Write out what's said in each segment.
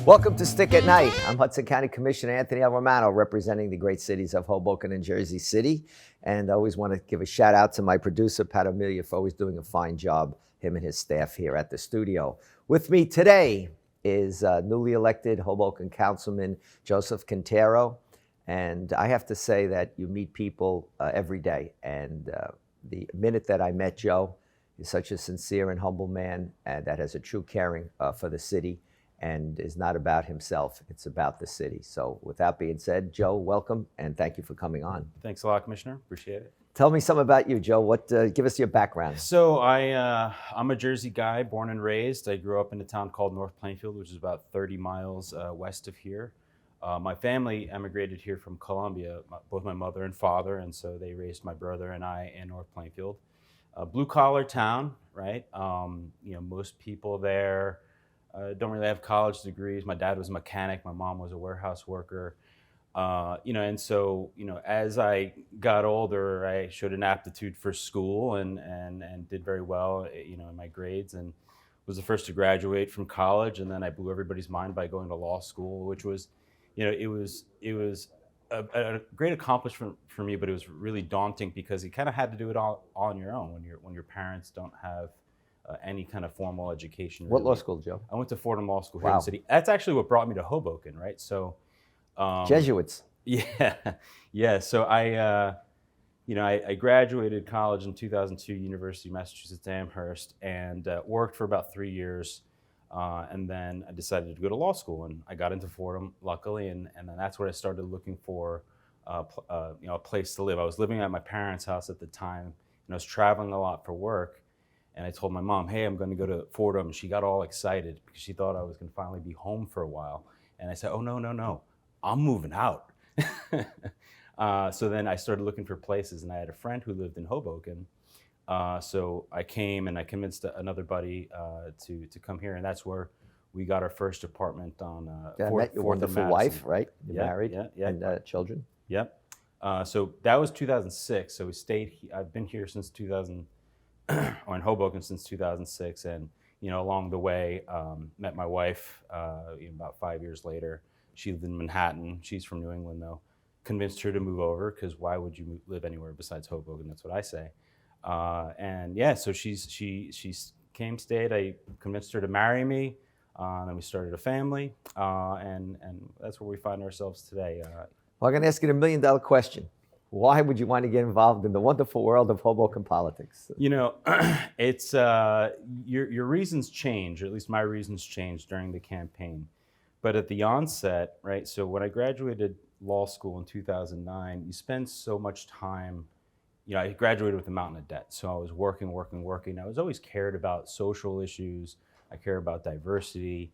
Welcome to Stick at Night. I'm Hudson County Commissioner Anthony L. Romano, representing the great cities of Hoboken and Jersey City. And I always want to give a shout out to my producer, Pat Amelia, for always doing a fine job, him and his staff here at the studio. With me today is newly elected Hoboken Councilman Joe Quintero. And I have to say that you meet people every day. And the minute that I met Joe, he's such a sincere and humble man that has a true caring for the city and is not about himself, it's about the city. So with that being said, Joe, welcome, and thank you for coming on. Thanks a lot, Commissioner. Appreciate it. Tell me something about you, Joe. Give us your background. So I'm a Jersey guy, born and raised. I grew up in a town called North Plainfield, which is about 30 miles west of here. My family emigrated here from Colombia, both my mother and father, and so they raised my brother and I in North Plainfield. Blue-collar town, right? Most people there don't really have college degrees. My dad was a mechanic. My mom was a warehouse worker. And so, as I got older, I showed an aptitude for school and did very well, in my grades, and was the first to graduate from college. And then I blew everybody's mind by going to law school, which was, it was a great accomplishment for me, but it was really daunting because you kind of had to do it all on your own when your parents don't have any kind of formal education. What law school, Joe? I went to Fordham Law School here in the city. That's actually what brought me to Hoboken, right? So, Jesuits. Yeah. So I graduated college in 2002, University of Massachusetts Amherst, and worked for about 3 years, and then I decided to go to law school, and I got into Fordham, luckily, and then that's where I started looking for a place to live. I was living at my parents' house at the time, and I was traveling a lot for work. And I told my mom, hey, I'm going to go to Fordham. She got all excited because she thought I was going to finally be home for a while. And I said, oh, no, I'm moving out. So then I started looking for places, and I had a friend who lived in Hoboken. So I came and I convinced another buddy to come here, and that's where we got our first apartment on I met your wonderful wife, right? You're married, and children. Yep. So that was 2006. So we stayed. I've been here since 2000. Or in Hoboken since 2006, and along the way met my wife about 5 years later. She lived in Manhattan. She's from New England though. Convinced her to move over because why would you live anywhere besides Hoboken? That's what I say. So she came, stayed. I convinced her to marry me. Then we started a family, and that's where we find ourselves today. Well, I'm going to ask you $1 million question. Why would you want to get involved in the wonderful world of Hoboken politics? It's your reasons change, or at least my reasons changed during the campaign. But at the onset, right, so when I graduated law school in 2009, you spend so much time, I graduated with a mountain of debt. So I was working. I was always cared about social issues. I care about diversity.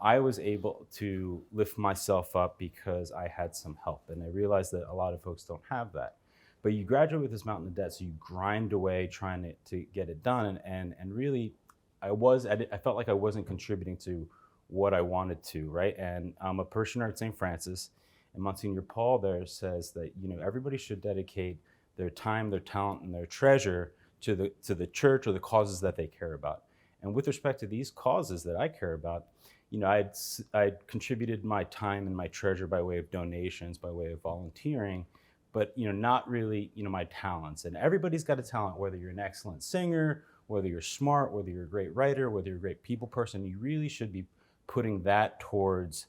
I was able to lift myself up because I had some help. And I realized that a lot of folks don't have that. But you graduate with this mountain of debt, so you grind away trying to get it done. And really, I felt like I wasn't contributing to what I wanted to, right? And I'm a parishioner at St. Francis, and Monsignor Paul there says that, everybody should dedicate their time, their talent, and their treasure to the church or the causes that they care about. And with respect to these causes that I care about, I'd contributed my time and my treasure by way of donations, by way of volunteering, but not really my talents. And everybody's got a talent, whether you're an excellent singer, whether you're smart, whether you're a great writer, whether you're a great people person. You really should be putting that towards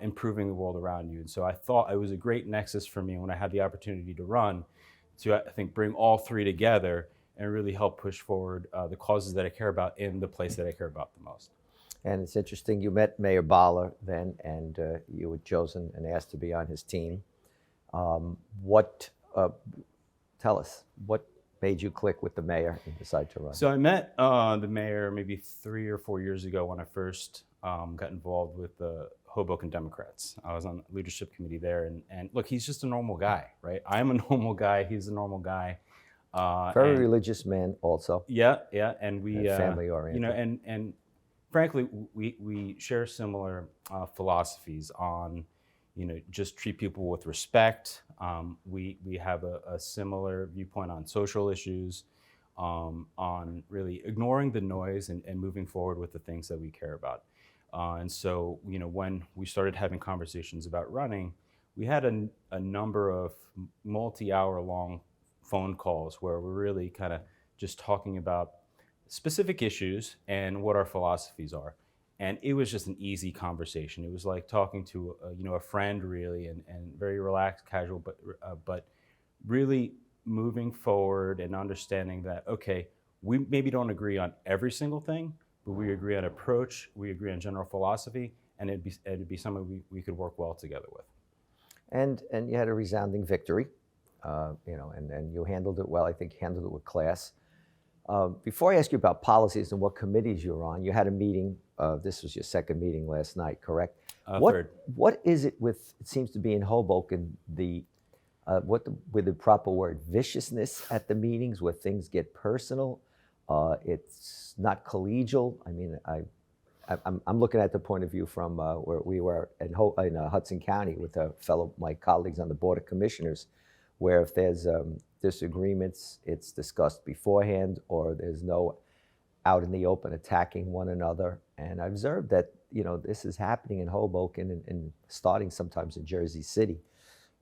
improving the world around you. And so I thought it was a great nexus for me when I had the opportunity to run, to I think bring all three together and really help push forward the causes that I care about in the place that I care about the most. And it's interesting, you met Mayor Baller then, and you were chosen and asked to be on his team. Tell us, what made you click with the mayor and decide to run? So I met the mayor maybe 3 or 4 years ago when I first got involved with the Hoboken Democrats. I was on the leadership committee there, and look, he's just a normal guy, right? I'm a normal guy, he's a normal guy. Very religious man also. Yeah, and we family oriented. And frankly, we share similar philosophies on, just treat people with respect. We have a similar viewpoint on social issues, on really ignoring the noise and moving forward with the things that we care about. And so, when we started having conversations about running, we had a number of multi-hour long phone calls where we're really kind of just talking about specific issues and what our philosophies are. And it was just an easy conversation. It was like talking to a friend, really, and very relaxed, casual, but really moving forward and understanding that, okay, we maybe don't agree on every single thing, but we agree on approach, we agree on general philosophy, and it'd be something we could work well together with. And you had a resounding victory, and you handled it well. I think you handled it with class. Before I ask you about policies and what committees you're on, you had a meeting. This was your second meeting last night, correct? Third. What is it with? It seems to be in Hoboken with the proper word, viciousness at the meetings where things get personal. It's not collegial. I mean, I'm looking at the point of view from where we were in Hudson County with my colleagues on the Board of Commissioners, where if there's disagreements, it's discussed beforehand, or there's no out in the open attacking one another. And I observed that this is happening in Hoboken and starting sometimes in Jersey City,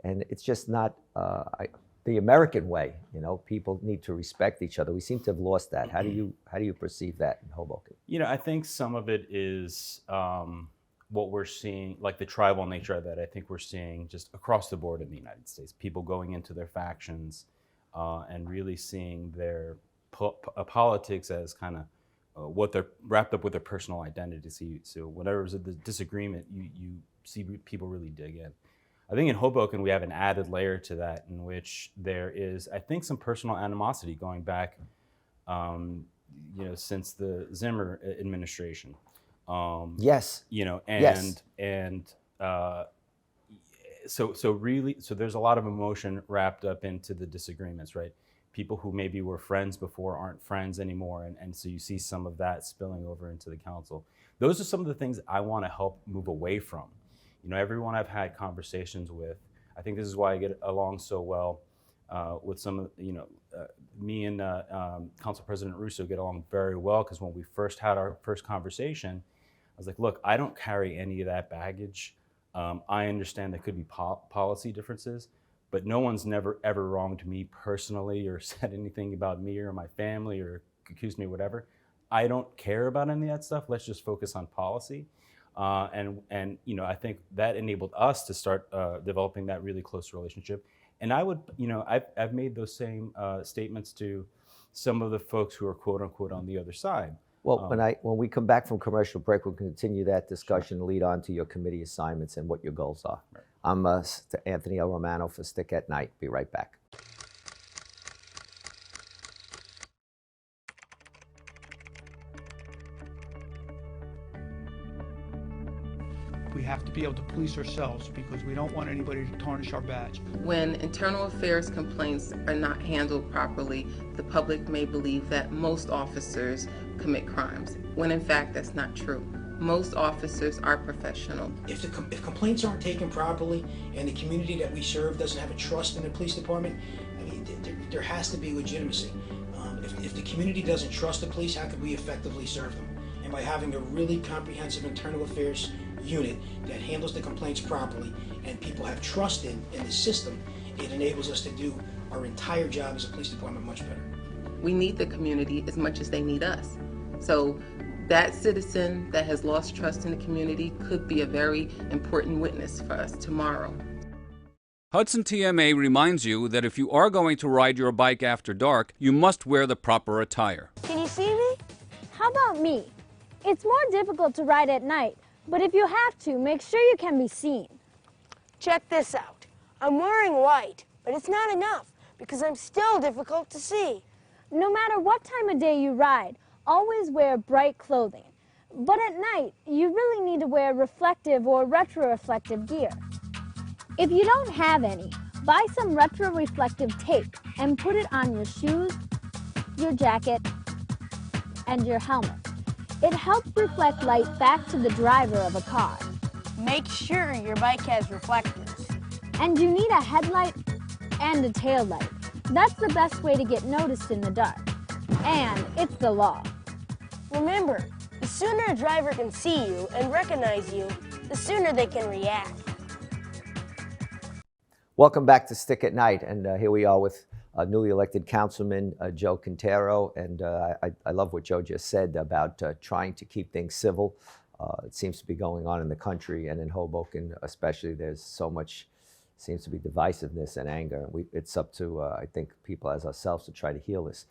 and it's just not the American way. People need to respect each other. We seem to have lost that. How do you perceive that in Hoboken? I think some of it is what we're seeing, like the tribal nature of that. I think we're seeing just across the board in the United States, people going into their factions and really seeing their politics as kind of what they're wrapped up with their personal identity. So whatever's a disagreement, you see people really dig in. I think in Hoboken, we have an added layer to that in which there is, I think, some personal animosity going back, since the Zimmer administration. Yes. So there's a lot of emotion wrapped up into the disagreements, right? People who maybe were friends before aren't friends anymore, and so you see some of that spilling over into the council. Those are some of the things I want to help move away from. Everyone I've had conversations with, I think this is why I get along so well with some of, me and Council President Russo get along very well, because when we first had our first conversation, I was like, look, I don't carry any of that baggage. I understand there could be policy differences, but no one's never ever wronged me personally or said anything about me or my family or accused me, whatever. I don't care about any of that stuff. Let's just focus on policy. I think that enabled us to start developing that really close relationship. And I would, I've made those same statements to some of the folks who are quote unquote on the other side. Well, when we come back from commercial break, we'll continue that discussion and lead on to your committee assignments and what your goals are. Right. I'm Anthony L. Romano for Stick at Night. Be right back. We have to be able to police ourselves because we don't want anybody to tarnish our badge. When internal affairs complaints are not handled properly, the public may believe that most officers commit crimes, when in fact that's not true. Most officers are professional. If complaints aren't taken properly and the community that we serve doesn't have a trust in the police department, I mean, there has to be legitimacy. If the community doesn't trust the police, how could we effectively serve them? And by having a really comprehensive internal affairs unit that handles the complaints properly and people have trust in the system, it enables us to do our entire job as a police department much better. We need the community as much as they need us. So that citizen that has lost trust in the community could be a very important witness for us tomorrow. Hudson TMA reminds you that if you are going to ride your bike after dark, you must wear the proper attire. Can you see me? How about me? It's more difficult to ride at night, but if you have to, make sure you can be seen. Check this out. I'm wearing white, but it's not enough because I'm still difficult to see. No matter what time of day you ride, always wear bright clothing. But at night, you really need to wear reflective or retro-reflective gear. If you don't have any, buy some retro-reflective tape and put it on your shoes, your jacket, and your helmet. It helps reflect light back to the driver of a car. Make sure your bike has reflectors. And you need a headlight and a tail light. That's the best way to get noticed in the dark. And it's the law. Remember, the sooner a driver can see you and recognize you, the sooner they can react. Welcome back to Stick at Night, and here we are with newly elected Councilman Joe Quintero, and I love what Joe just said about trying to keep things civil. It seems to be going on in the country, and in Hoboken especially, there's so much, seems to be divisiveness and anger. It's up to, I think, people as ourselves to try to heal this.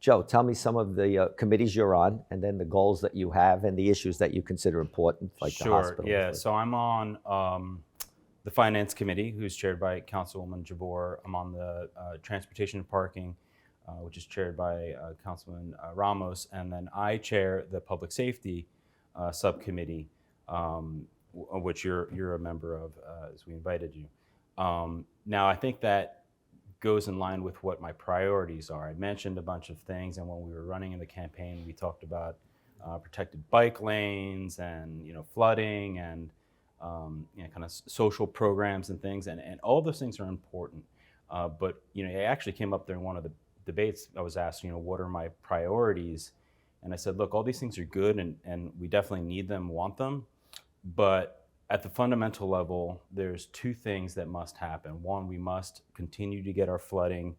Joe, tell me some of the committees you're on, and then the goals that you have and the issues that you consider important, like the hospital. Sure, yeah. So I'm on the Finance Committee, who's chaired by Councilwoman Jabor. I'm on the Transportation and Parking, which is chaired by Councilman Ramos, and then I chair the Public Safety Subcommittee, which you're a member of, as we invited you. Now, I think that goes in line with what my priorities are. I mentioned a bunch of things, and when we were running in the campaign, we talked about protected bike lanes and flooding and kind of social programs and things, and all those things are important. But it actually came up during one of the debates. I was asked, what are my priorities? And I said, look, all these things are good, and we definitely need them, want them. But at the fundamental level, there's two things that must happen. One, we must continue to get our flooding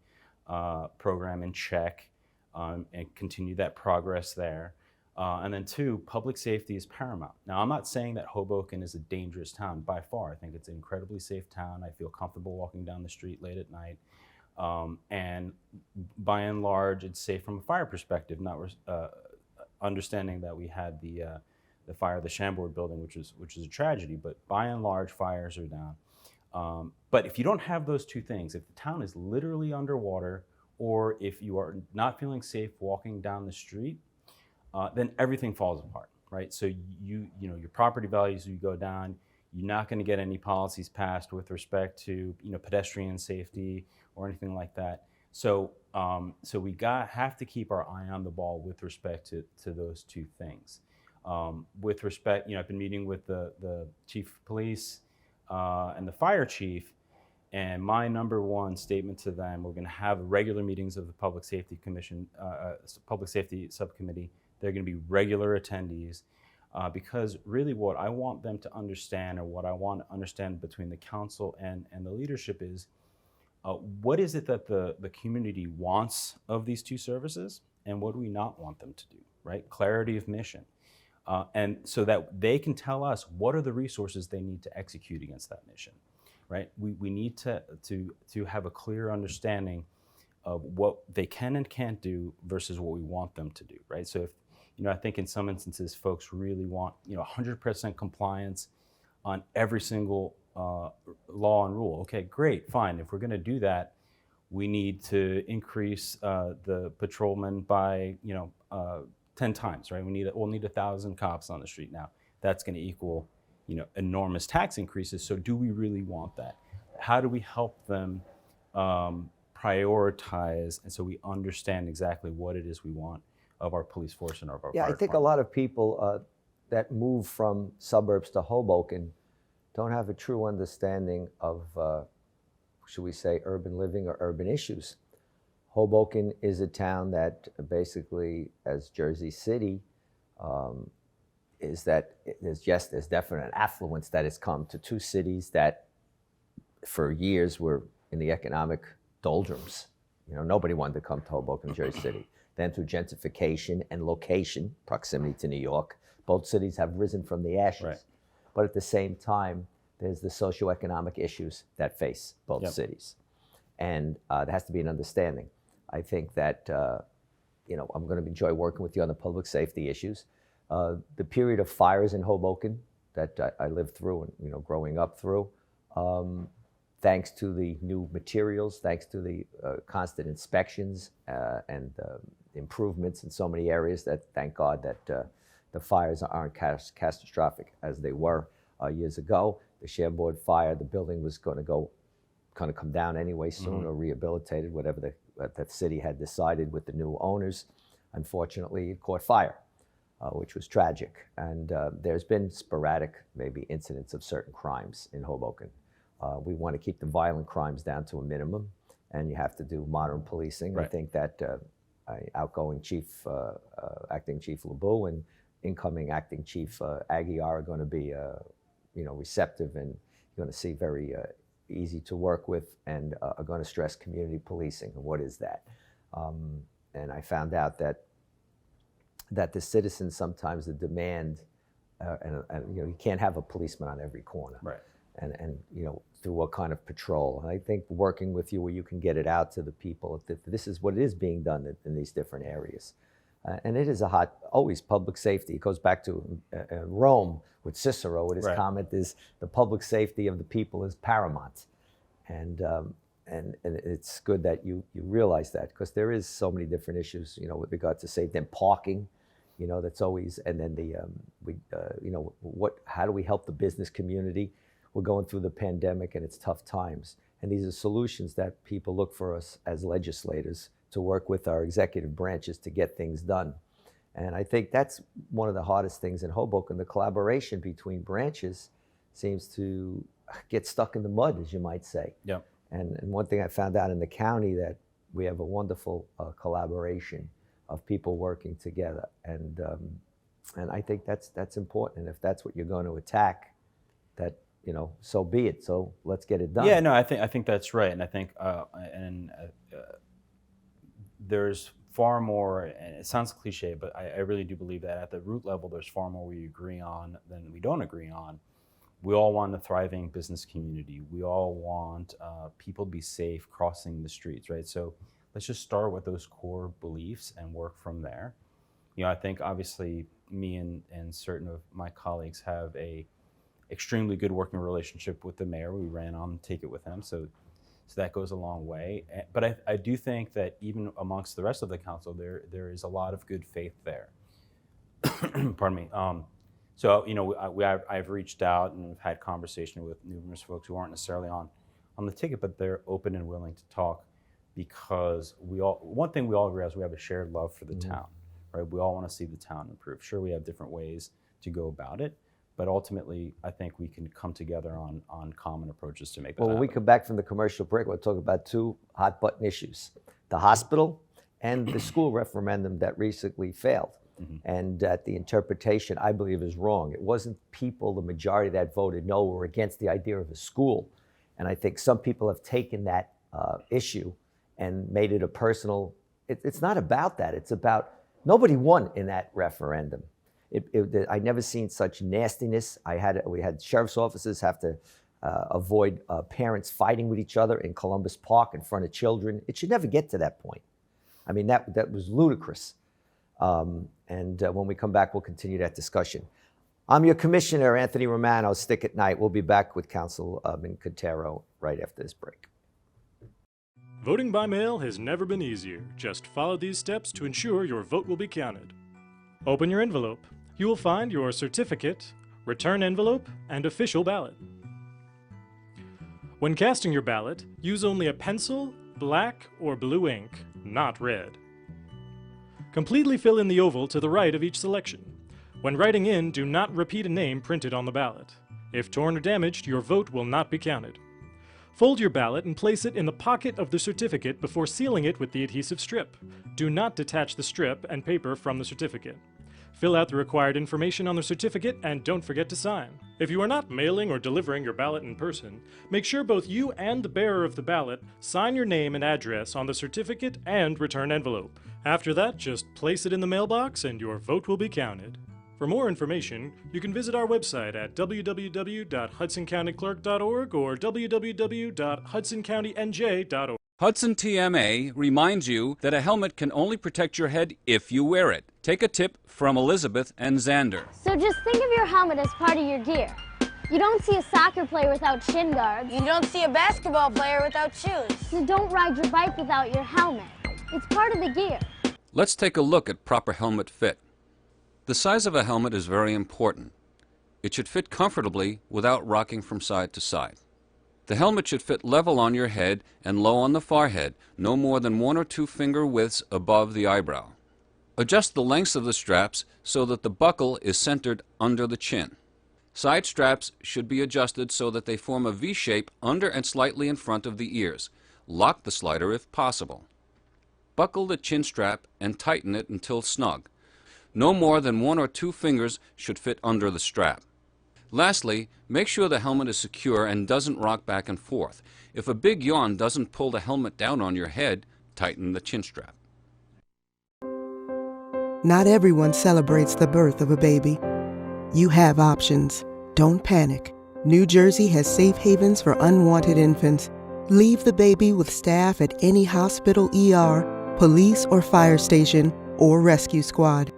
program in check and continue that progress there. And then two, public safety is paramount. Now, I'm not saying that Hoboken is a dangerous town by far. I think it's an incredibly safe town. I feel comfortable walking down the street late at night. And by and large, it's safe from a fire perspective, not understanding that we had the fire of the Chambord building, which is a tragedy, but by and large, fires are down. But if you don't have those two things, if the town is literally underwater, or if you are not feeling safe walking down the street, then everything falls apart, right? So your property values will go down. You're not going to get any policies passed with respect to pedestrian safety or anything like that. So we have to keep our eye on the ball with respect to those two things. With respect, I've been meeting with the chief of police and the fire chief, and my number one statement to them: we're going to have regular meetings of the Public Safety Commission, Public Safety Subcommittee. They're going to be regular attendees because really what I want them to understand, or what I want to understand between the council and the leadership, is what is it that the community wants of these two services, and what do we not want them to do, right? Clarity of mission. And so that they can tell us what are the resources they need to execute against that mission, right? We need to have a clear understanding of what they can and can't do versus what we want them to do, right? So if, I think in some instances, folks really want, 100% compliance on every single law and rule. Okay, great, fine. If we're going to do that, we need to increase the patrolmen by, 10 times, right? We'll need 1,000 cops on the street now. That's going to equal, enormous tax increases. So do we really want that? How do we help them prioritize, and so we understand exactly what it is we want of our police force and of our fire I think department? a lot of people that move from suburbs to Hoboken don't have a true understanding of, should we say, urban living or urban issues. Hoboken is a town that basically, as Jersey City, is that there's definite affluence that has come to two cities that for years were in the economic doldrums. Nobody wanted to come to Hoboken, Jersey City. Then through gentrification and location, proximity to New York, both cities have risen from the ashes. Right. But at the same time, there's the socioeconomic issues that face both Yep. cities. And there has to be an understanding. I think that, I'm going to enjoy working with you on the public safety issues. The period of fires in Hoboken that I lived through and, growing up through, thanks to the new materials, thanks to the constant inspections and improvements in so many areas, that thank God that the fires aren't catastrophic as they were years ago. The Chambord fire, the building was going to come down anyway soon, or rehabilitated, whatever that city had decided with the new owners. Unfortunately, it caught fire, which was tragic. And there's been sporadic, maybe, incidents of certain crimes in Hoboken. We want to keep the violent crimes down to a minimum, and you have to do modern policing. Right. I think that outgoing acting Chief LeBeau and incoming acting chief Aguiar are going to be, receptive, and you're going to see very easy to work with, and are going to stress community policing. And what is that? And I found out that the citizens sometimes the demand, and you can't have a policeman on every corner, Right. and through what kind of patrol. And I think working with you where you can get it out to the people, that this is what is being done in these different areas. And it is always public safety. It goes back to Rome with Cicero, with his Right. comment is the public safety of the people is paramount. And it's good that you realize that, because there is so many different issues, with regard to safety and parking, that's always, and then how do we help the business community? We're going through the pandemic and it's tough times. And these are solutions that people look for us as legislators to work with our executive branches to get things done. And I think that's one of the hardest things in Hoboken. The collaboration between branches seems to get stuck in the mud, as you might say. Yeah. And one thing I found out in the county, that we have a wonderful collaboration of people working together. And I think that's important. And if that's what you're going to attack, that, so be it. So let's get it done. Yeah, no, I think that's right, and I think there's far more. And it sounds cliche, but I really do believe that at the root level, there's far more we agree on than we don't agree on. We all want a thriving business community. We all want people to be safe crossing the streets, right? So let's just start with those core beliefs and work from there. I think obviously me and certain of my colleagues have a extremely good working relationship with the mayor. We ran on Take It with him, so that goes a long way. But I do think that even amongst the rest of the council, there is a lot of good faith there. Pardon me. So I've reached out and we've had conversation with numerous folks who aren't necessarily on the ticket, but they're open and willing to talk, because one thing we all agree on is we have a shared love for the town, right? We all want to see the town improve. Sure, we have different ways to go about it, but ultimately, I think we can come together on common approaches to make that Well, when we happen. come back from the commercial break, we'll talk about two hot button issues: the hospital and the school referendum that recently failed. And that the interpretation, I believe, is wrong. It wasn't people, the majority that voted no, were against the idea of a school. And I think some people have taken that issue and made it a personal. It's not about that. It's about nobody won in that referendum. I never seen such nastiness. We had sheriff's officers have to avoid parents fighting with each other in Columbus Park in front of children. It should never get to that point. I mean, that was ludicrous. And when we come back, we'll continue that discussion. I'm your commissioner, Anthony Romano. Stick at night. We'll be back with Councilman Quintero right after this break. Voting by mail has never been easier. Just follow these steps to ensure your vote will be counted. Open your envelope. You will find your certificate, return envelope, and official ballot. When casting your ballot, use only a pencil, black, or blue ink, not red. Completely fill in the oval to the right of each selection. When writing in, do not repeat a name printed on the ballot. If torn or damaged, your vote will not be counted. Fold your ballot and place it in the pocket of the certificate before sealing it with the adhesive strip. Do not detach the strip and paper from the certificate. Fill out the required information on the certificate and don't forget to sign. If you are not mailing or delivering your ballot in person, make sure both you and the bearer of the ballot sign your name and address on the certificate and return envelope. After that, just place it in the mailbox and your vote will be counted. For more information, you can visit our website at www.hudsoncountyclerk.org or www.hudsoncountyNJ.org. Hudson TMA reminds you that a helmet can only protect your head if you wear it. Take a tip from Elizabeth and Xander. So just think of your helmet as part of your gear. You don't see a soccer player without shin guards. You don't see a basketball player without shoes. You don't ride your bike without your helmet. It's part of the gear. Let's take a look at proper helmet fit. The size of a helmet is very important. It should fit comfortably without rocking from side to side. The helmet should fit level on your head and low on the forehead, no more than 1 or 2 finger widths above the eyebrow. Adjust the lengths of the straps so that the buckle is centered under the chin. Side straps should be adjusted so that they form a V shape under and slightly in front of the ears. Lock the slider if possible. Buckle the chin strap and tighten it until snug. No more than 1 or 2 fingers should fit under the strap. Lastly, make sure the helmet is secure and doesn't rock back and forth. If a big yawn doesn't pull the helmet down on your head, tighten the chin strap. Not everyone celebrates the birth of a baby. You have options. Don't panic. New Jersey has safe havens for unwanted infants. Leave the baby with staff at any hospital, ER, police or fire station, or rescue squad.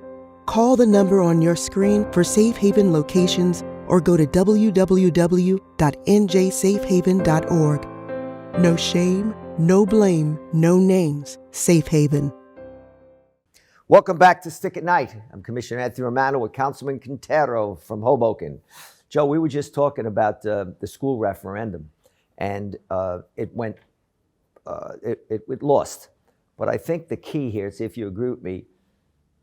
Call the number on your screen for safe haven locations or go to www.njsafehaven.org. No shame, no blame, no names. Safe Haven. Welcome back to Stick at Night. I'm Commissioner Anthony Romano with Councilman Quintero from Hoboken. Joe, we were just talking about the school referendum, and it lost. But I think the key here is, if you agree with me,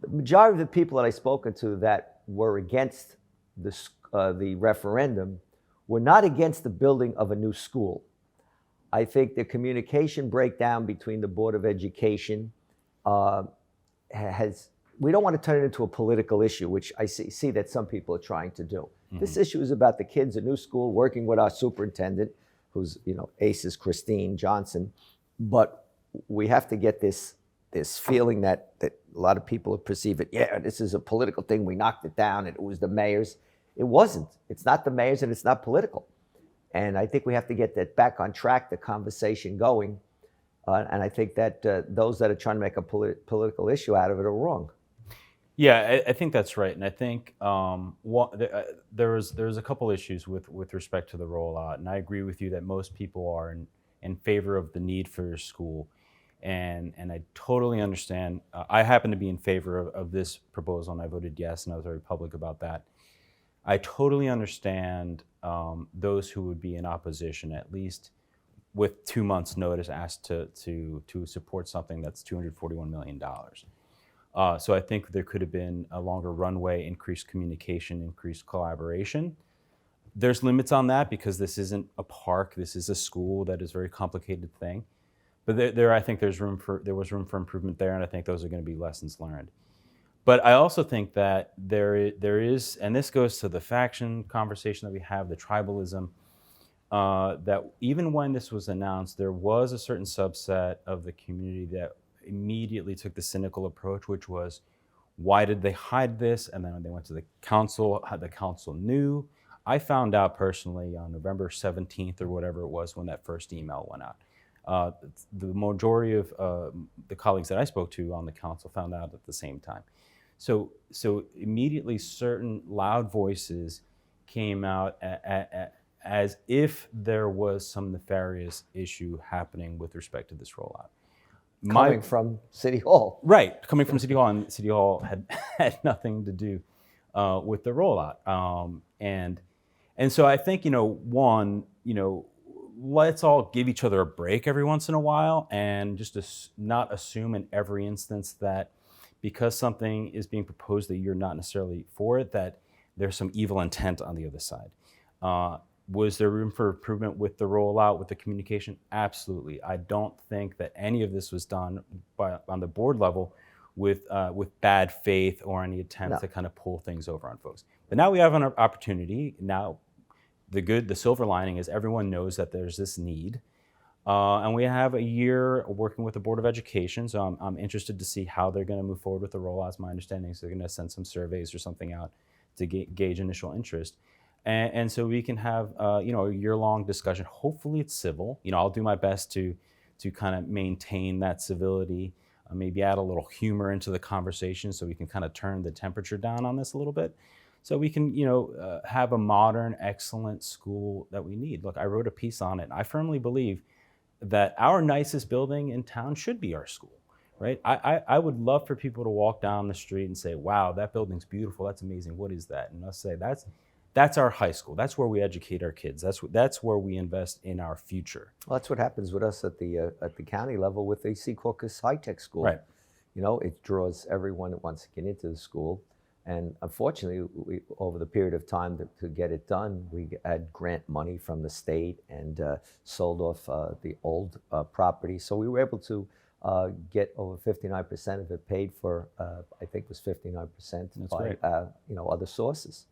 the majority of the people that I've spoken to that were against the referendum were not against the building of a new school. I think the communication breakdown between the Board of Education we don't want to turn it into a political issue, which I see that some people are trying to do. Mm-hmm. This issue is about the kids at new school, working with our superintendent, who's, ace is Christine Johnson. But we have to get this feeling that a lot of people perceive it. Yeah, this is a political thing. We knocked it down, and it was the mayor's. It wasn't. It's not the mayor's, and it's not political. And I think we have to get that back on track, the conversation going. And I think that those that are trying to make a political issue out of it are wrong. Yeah, I think that's right. And I think there's a couple issues with respect to the rollout. And I agree with you that most people are in favor of the need for your school. And I totally understand. I happen to be in favor of this proposal, and I voted yes, and I was very public about that. I totally understand those who would be in opposition, at least with 2 months' notice, asked to support something that's $241 million. So I think there could have been a longer runway, increased communication, increased collaboration. There's limits on that because this isn't a park. This is a school. That is a very complicated thing. But I think there was room for improvement there, and I think those are going to be lessons learned. But I also think that there is, and this goes to the faction conversation that we have, the tribalism, that even when this was announced, there was a certain subset of the community that immediately took the cynical approach, which was, why did they hide this? And then when they went to the council, the council knew. I found out personally on November 17th or whatever it was when that first email went out. The majority of the colleagues that I spoke to on the council found out at the same time. So immediately certain loud voices came out as if there was some nefarious issue happening with respect to this rollout. Coming from City Hall. Right, coming from City Hall, and City Hall had nothing to do with the rollout. And so I think, let's all give each other a break every once in a while, and just not assume in every instance that because something is being proposed that you're not necessarily for it, that there's some evil intent on the other side. Was there room for improvement with the rollout, with the communication? Absolutely. I don't think that any of this was done on the board level with bad faith or any attempt to kind of pull things over on folks. But now we have an opportunity. Now, the silver lining is everyone knows that there's this need. And we have a year working with the Board of Education, so I'm interested to see how they're going to move forward with the rollout. It's my understanding, so they're going to send some surveys or something out to gauge initial interest. And so we can have a year-long discussion. Hopefully it's civil. I'll do my best to kind of maintain that civility, maybe add a little humor into the conversation so we can kind of turn the temperature down on this a little bit. So we can, have a modern, excellent school that we need. Look, I wrote a piece on it. I firmly believe that our nicest building in town should be our school, right? I would love for people to walk down the street and say, wow, that building's beautiful, that's amazing, what is that? And I'll say, that's our high school. That's where we educate our kids. That's where we invest in our future. Well, that's what happens with us at the county level with the Secaucus High Tech School. Right. It draws everyone that wants to get into the school. And unfortunately, we, over the period of time to get it done, we had grant money from the state and sold off the old property. So we were able to get over 59% of it paid for. I think it was 59% by great. Other sources.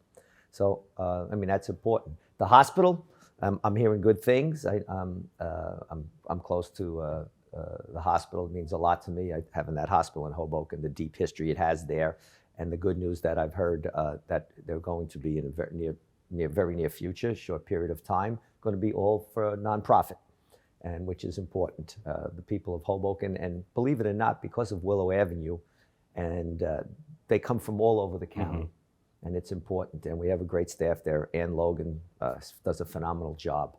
So I mean that's important. The hospital, I'm hearing good things. I'm close to the hospital. It means a lot to me. Having that hospital in Hoboken, the deep history it has there, and the good news that I've heard that they're going to be in a very near future, short period of time, going to be all for a nonprofit, and which is important. The people of Hoboken, and believe it or not, because of Willow Avenue, and they come from all over the county, and it's important. And we have a great staff there. Ann Logan does a phenomenal job.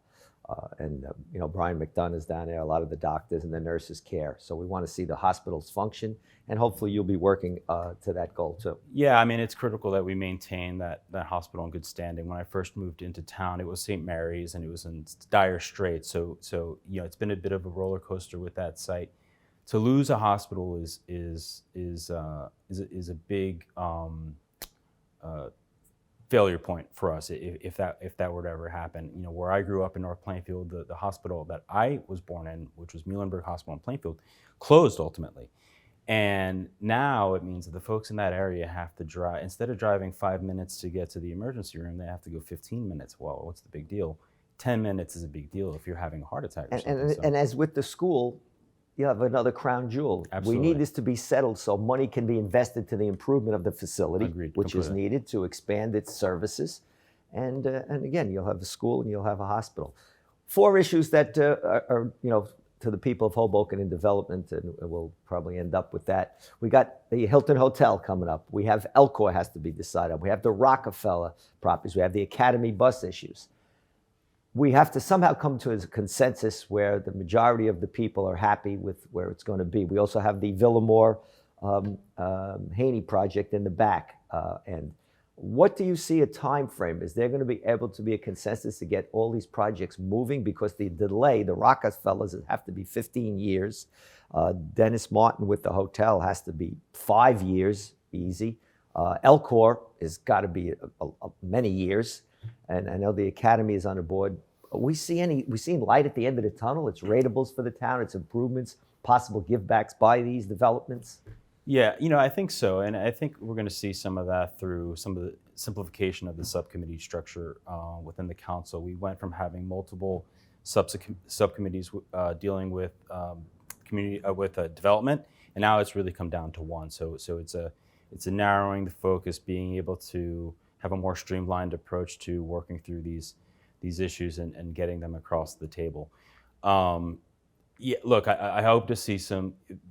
And Brian McDonough is down there, a lot of the doctors and the nurses care. So we want to see the hospitals function, and hopefully you'll be working to that goal too. Yeah, I mean, it's critical that we maintain that hospital in good standing. When I first moved into town, it was St. Mary's, and it was in dire straits. So it's been a bit of a roller coaster with that site. To lose a hospital is a big failure point for us if that were to ever happen. Where I grew up in North Plainfield, the hospital that I was born in, which was Muhlenberg Hospital in Plainfield, closed ultimately. And now it means that the folks in that area have to drive, instead of driving 5 minutes to get to the emergency room, they have to go 15 minutes. Well, what's the big deal? 10 minutes is a big deal if you're having a heart attack or something. And as with the school, you have another crown jewel. Absolutely. We need this to be settled so money can be invested to the improvement of the facility, Agreed, which is completely. needed to expand its services. And again, you'll have a school and you'll have a hospital. 4 issues that are to the people of Hoboken in development, and we'll probably end up with that. We got the Hilton Hotel coming up. We have Elcor has to be decided. We have the Rockefeller properties. We have the Academy bus issues. We have to somehow come to a consensus where the majority of the people are happy with where it's going to be. We also have the Villamore Haney project in the back. And what do you see a time frame? Is there going to be able to be a consensus to get all these projects moving? Because the delay, the Rockefellers have to be 15 years. Dennis Martin with the hotel has to be 5 years, easy. Elcor has got to be many years. And I know the Academy is on the board. We see light at the end of the tunnel? It's ratables for the town, it's improvements, possible givebacks by these developments? Yeah, I think so. And I think we're going to see some of that through some of the simplification of the subcommittee structure within the council. We went from having multiple subcommittees dealing with community development, and now it's really come down to one. So it's a narrowing the focus, being able to have a more streamlined approach to working through these issues and getting them across the table. Yeah, look, I hope to see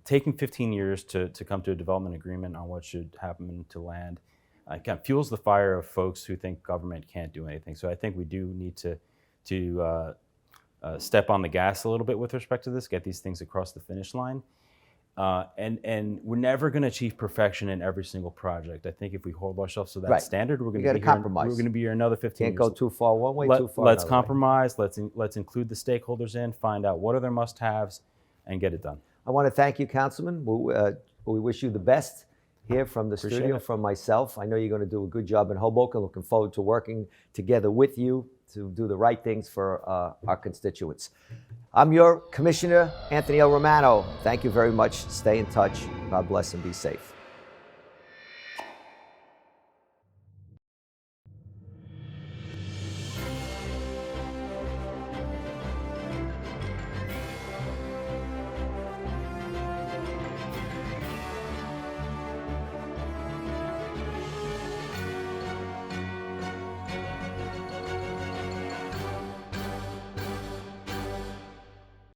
taking 15 years to come to a development agreement on what should happen to land kind of fuels the fire of folks who think government can't do anything. So I think we do need to step on the gas a little bit with respect to this, get these things across the finish line. And we're never going to achieve perfection in every single project. I think if we hold ourselves to that standard, we're going to be compromise. We're going to be here another 15 Can't years. go too far one way, too far Let's another compromise. Let's include the stakeholders in, find out what are their must-haves, and get it done. I want to thank you, Councilman. We wish you the best here from the studio, from myself. I know you're going to do a good job in Hoboken. Looking forward to working together with you to do the right things for our constituents. I'm your Commissioner, Anthony L. Romano. Thank you very much. Stay in touch. God bless and be safe.